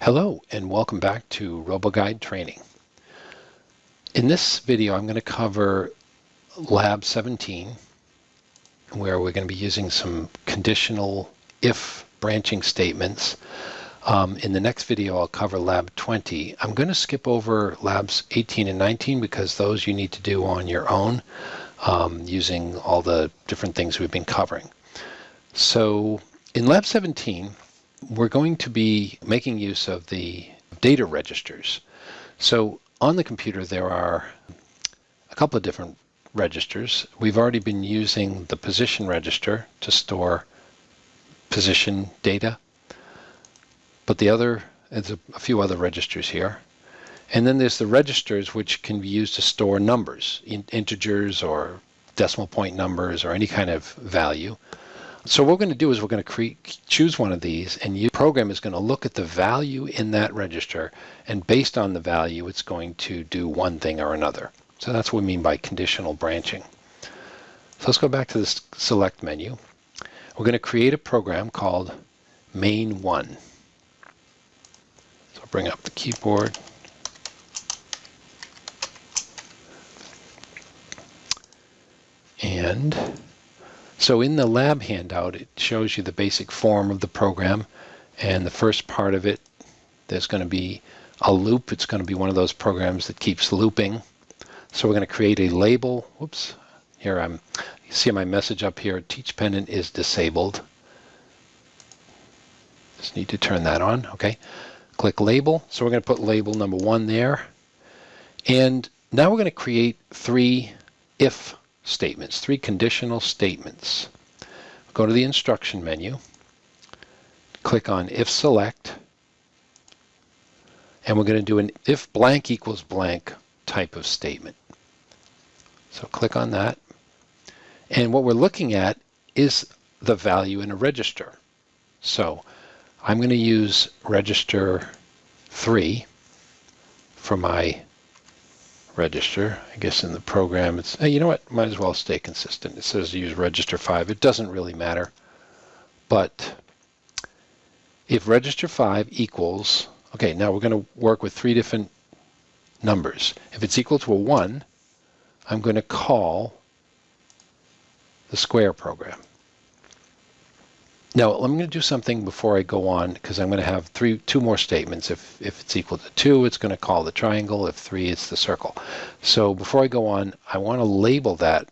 Hello and welcome back to Roboguide training. In this video I'm going to cover Lab 17 where we're going to be using some conditional if branching statements. In the next video I'll cover Lab 20. I'm going to skip over Labs 18 and 19 because those you need to do on your own using all the different things we've been covering. So in Lab 17 we're going to be making use of the data registers. So on the computer there are a couple of different registers. We've already been using the position register to store position data, but there's a few other registers here. And then there's the registers which can be used to store numbers, integers or decimal point numbers or any kind of value. So what we're going to do is we're going to choose one of these, and your program is going to look at the value in that register, and based on the value it's going to do one thing or another. So that's what we mean by conditional branching. So let's go back to this select menu. We're going to create a program called main1. So I'll bring up the keyboard. And so in the lab handout, it shows you the basic form of the program, and the first part of it, there's going to be a loop. It's going to be one of those programs that keeps looping. So we're going to create a label. Whoops, here you see my message up here, teach pendant is disabled. Just need to turn that on, okay. Click label, so we're going to put label number 1 there. And now we're going to create 3 if statements, 3 conditional statements. Go to the instruction menu, click on if select, and we're going to do an if blank equals blank type of statement. So click on that, and what we're looking at is the value in a register. So I'm going to use register 3 for my register. I guess in the program it's, you know what, might as well stay consistent. It says use register 5. It doesn't really matter. But if register 5 equals, okay, now we're going to work with 3 different numbers. If it's equal to a 1, I'm going to call the square program. Now, I'm going to do something before I go on, because I'm going to have 2 more statements. If it's equal to 2, it's going to call the triangle. If 3, it's the circle. So before I go on, I want to label that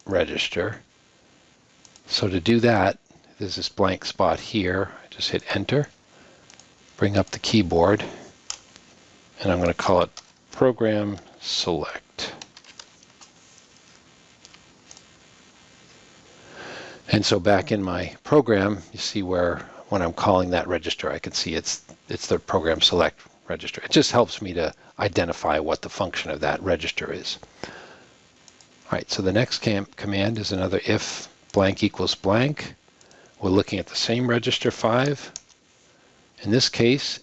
register. So to do that, there's this blank spot here. I just hit enter, bring up the keyboard, and I'm going to call it program select. And so back in my program, you see where when I'm calling that register, I can see it's the program select register. It just helps me to identify what the function of that register is. All right, so the next command is another if blank equals blank. We're looking at the same register 5. In this case,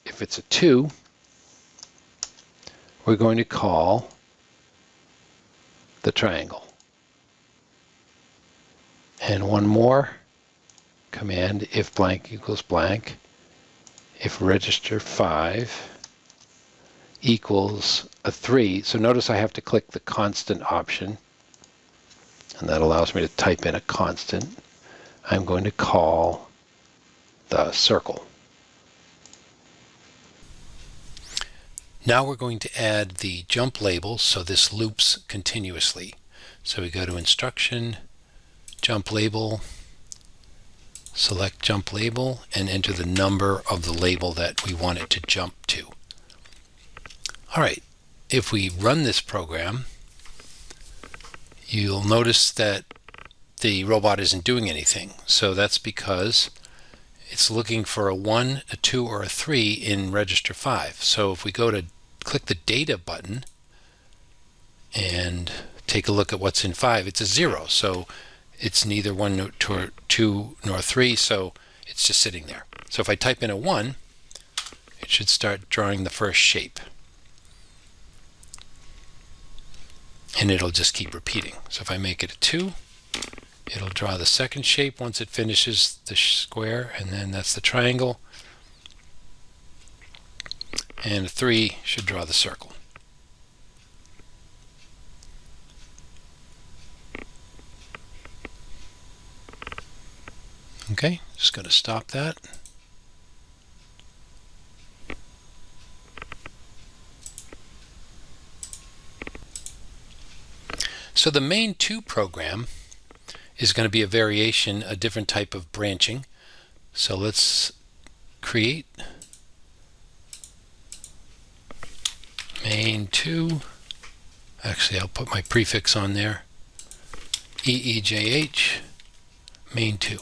if it's a 2, we're going to call the triangle. And one more command, if blank equals blank, if register 5 equals a 3. So notice I have to click the constant option, and that allows me to type in a constant. I'm going to call the circle. Now we're going to add the jump label so this loops continuously. So we go to instruction, jump label, select jump label, and enter the number of the label that we want it to jump to. All right, if we run this program, you'll notice that the robot isn't doing anything. So that's because it's looking for a 1, a 2, or a 3 in register 5. So if we go to click the data button and take a look at what's in 5, it's a 0. So it's neither 1, 2, nor 3, so it's just sitting there. So if I type in a 1, it should start drawing the first shape. And it'll just keep repeating. So if I make it a 2, it'll draw the second shape once it finishes the square, and then that's the triangle. and a 3 should draw the circle. Okay, just going to stop that. So the main 2 program is going to be a variation, a different type of branching. So let's create main 2. Actually, I'll put my prefix on there. EEJH main 2.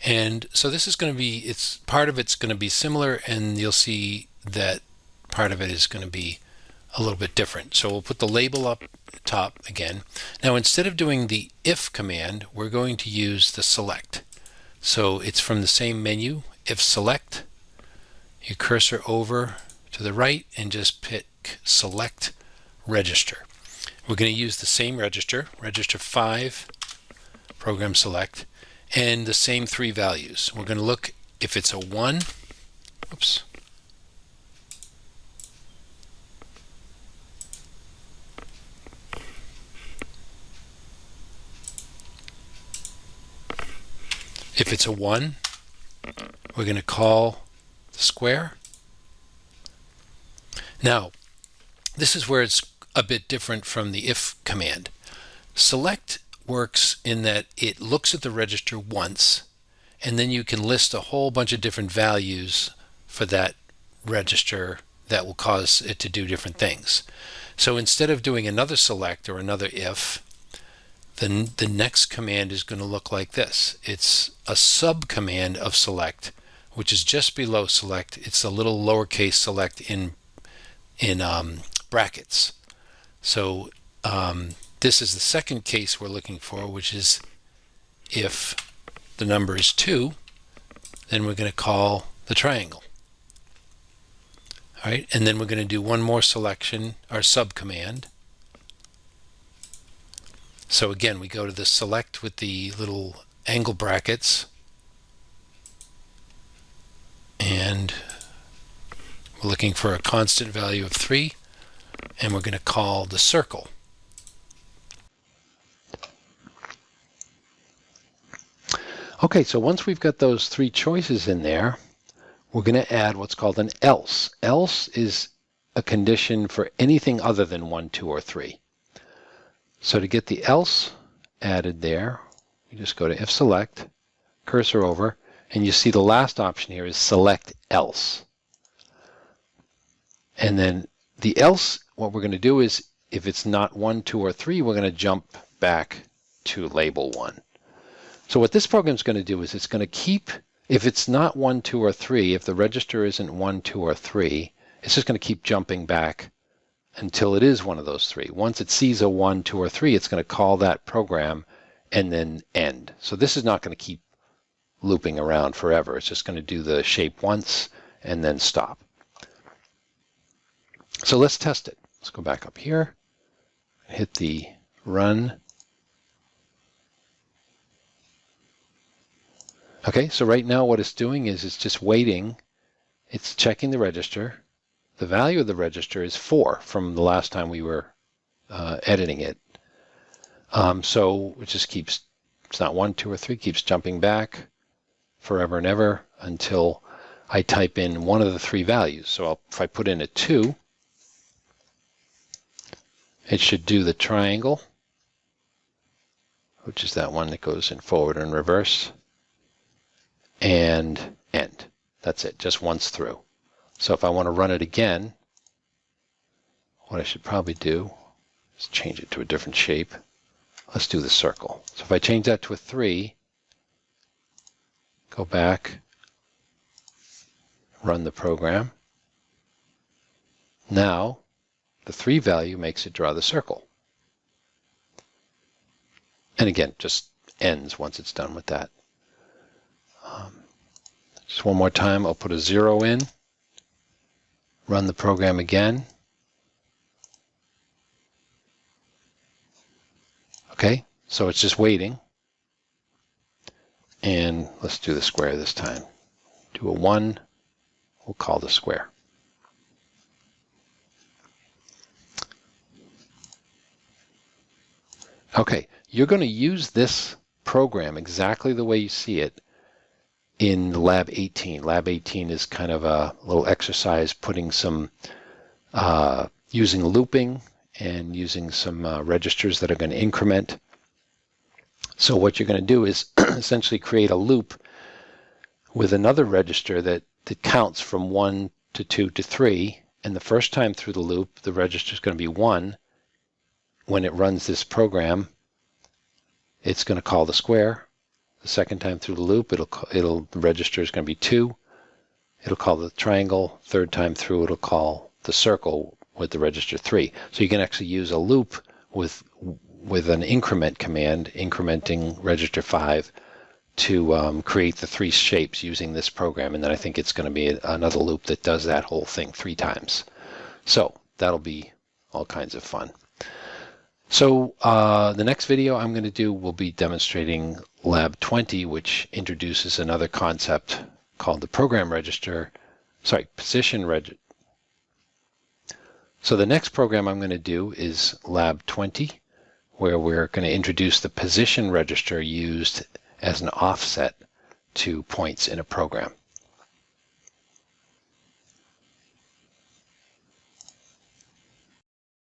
And so this is going to be, part of it's going to be similar, and you'll see that part of it is going to be a little bit different. So we'll put the label up top again. Now instead of doing the if command, we're going to use the select. So it's from the same menu, if select, you cursor over to the right and just pick select register. We're going to use the same register, register 5, program select, and the same 3 values. We're going to look if it's a 1, oops, if it's a 1, we're going to call the square. Now, this is where it's a bit different from the if command. Select works in that it looks at the register once, and then you can list a whole bunch of different values for that register that will cause it to do different things. So instead of doing another select or another if, then the next command is going to look like this. It's a sub-command of select, which is just below select. It's a little lowercase select in brackets. So this is the second case we're looking for, which is if the number is 2, then we're going to call the triangle. All right, and then we're going to do one more selection, our sub-command. So again, we go to the select with the little angle brackets, and we're looking for a constant value of 3, and we're going to call the circle. Okay, so once we've got those 3 choices in there, we're going to add what's called an else. Else is a condition for anything other than 1, 2, or 3. So to get the else added there, you just go to if select, cursor over, and you see the last option here is select else. And then the else, what we're going to do is, if it's not 1, 2, or 3, we're going to jump back to label 1. So what this program is going to do is it's going to keep, if it's not 1, 2, or 3, if the register isn't 1, 2, or 3, it's just going to keep jumping back until it is one of those 3. Once it sees a 1, 2, or 3, it's going to call that program and then end. So this is not going to keep looping around forever. It's just going to do the shape once and then stop. So let's test it. Let's go back up here, hit the run. Okay, so right now what it's doing is it's just waiting. It's checking the register. The value of the register is 4 from the last time we were editing it. So it just keeps, it's not 1, 2, or 3, keeps jumping back forever and ever until I type in one of the 3 values. So if I put in a 2, it should do the triangle, which is that one that goes in forward and reverse, and end. That's it, just once through. So if I want to run it again, what I should probably do is change it to a different shape. Let's do the circle. So if I change that to a 3, go back, run the program. Now, the 3 value makes it draw the circle. And again, just ends once it's done with that. Just one more time, I'll put a 0 in, run the program again. Okay, so it's just waiting. And let's do the square this time. Do a 1, we'll call the square. Okay, you're going to use this program exactly the way you see it in Lab 18. Lab 18 is kind of a little exercise putting some, using looping and using some registers that are going to increment. So what you're going to do is essentially create a loop with another register that counts from 1 to 2 to 3. And the first time through the loop, the register is going to be 1. When it runs this program, it's going to call the square. The second time through the loop, the register is going to be 2. It'll call the triangle. Third time through, it'll call the circle with the register 3. So you can actually use a loop with an increment command, incrementing register 5, to create the 3 shapes using this program. And then I think it's going to be another loop that does that whole thing 3 times. So that'll be all kinds of fun. So the next video I'm going to do will be demonstrating Lab 20, which introduces another concept called the position register. So the next program I'm going to do is Lab 20, where we're going to introduce the position register used as an offset to points in a program.